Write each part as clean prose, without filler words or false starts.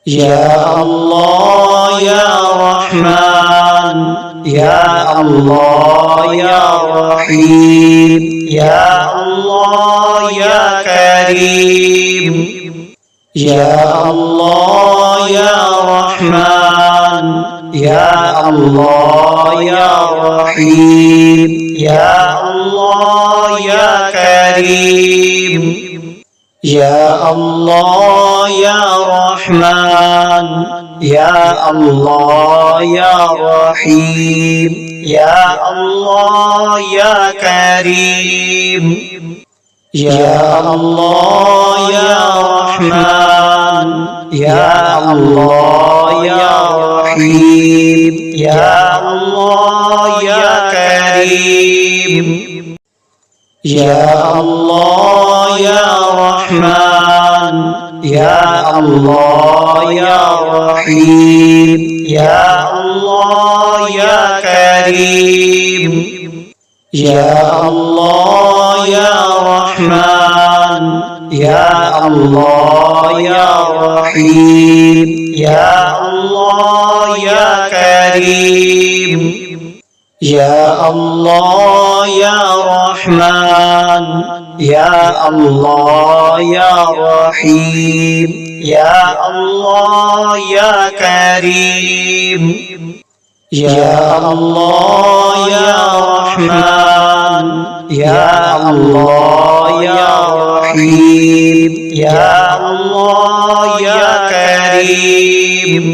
يا الله يا رحمن، يا الله يا رحيم، يا الله يا كريم. يا الله يا رحمن، يا الله يا رحيم، يا الله يا كريم. يا الله يا رحمن، يا الله يا رحيم، يا الله يا كريم. يا الله يا رحمن، يا الله يا رحيم، يا الله يا كريم. يا الله يا رحمن، يا الله يا رحيم، يا الله يا كريم. يا الله يا رحمن، يا الله يا رحيم، يا الله يا كريم. يا الله يا رحمن، يا الله يا رحيم، يا الله يا كريم. يا الله يا رحمن، يا الله يا رحيم، يا الله يا كريم.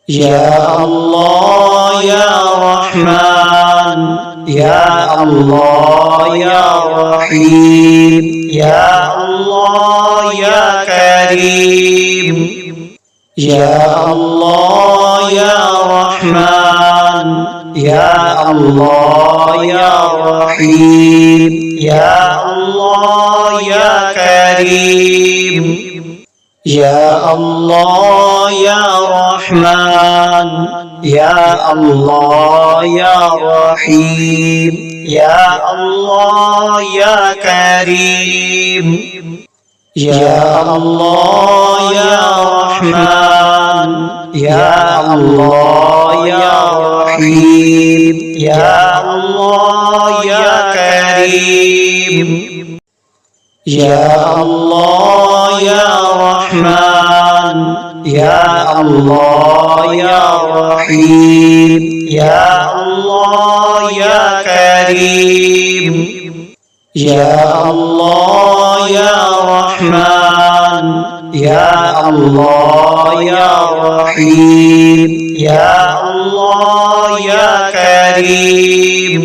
يا الله يا رحمن، يا الله يا رحيم، يا الله يا كريم. يا الله يا رحمن، يا الله يا رحيم، يا الله يا كريم. يا الله يا رحمن، يا الله يا رحيم، يا الله يا كريم. يا الله يا رحمن، يا الله يا رحيم، يا الله يا كريم. يا الله يا رحمن، يا الله يا رحيم، يا الله يا كريم. يا الله يا رحمن، يا الله يا رحيم، يا الله يا كريم.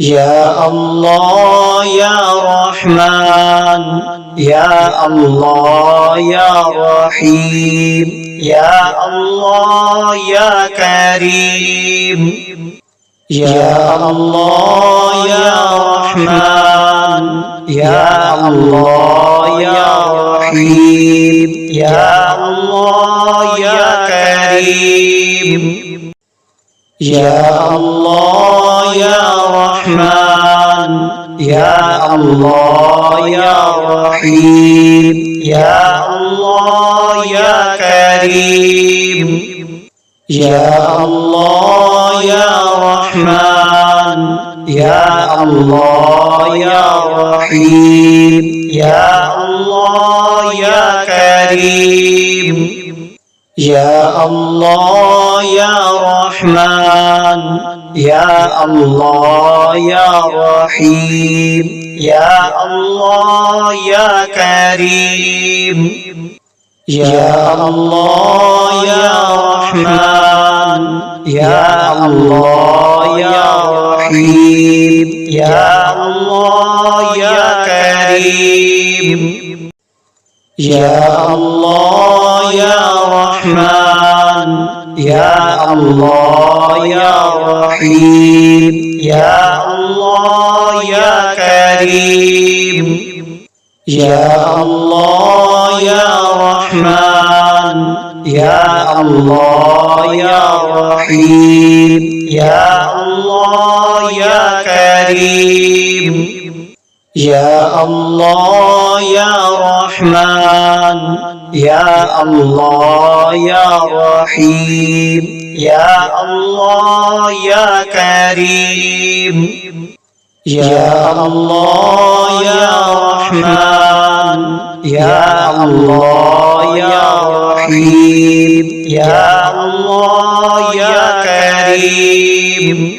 يا الله يا رحمن، يا الله يا رحيم، يا الله يا كريم. يا الله يا رحمن، يا الله يا رحيم، يا الله يا كريم. يا الله يا رحمن، يا الله يا رحيم، يا الله يا كريم. يا الله يا رحمن، يا الله يا رحيم، يا الله يا كريم. يا الله يا رحمن، يا الله يا رحيم، يا الله يا كريم. يا الله يا رحمن، يا الله يا رحيم، يا الله يا كريم. يا الله يا رحمن، يا الله يا رحيم، يا الله يا كريم. يا الله يا رحمن، يا الله يا رحيم، يا الله يا كريم. يا الله يا رحمن، يا الله يا رحيم يا الله يا كريم يا الله يا رحمن يا الله يا رحيم يا الله يا كريم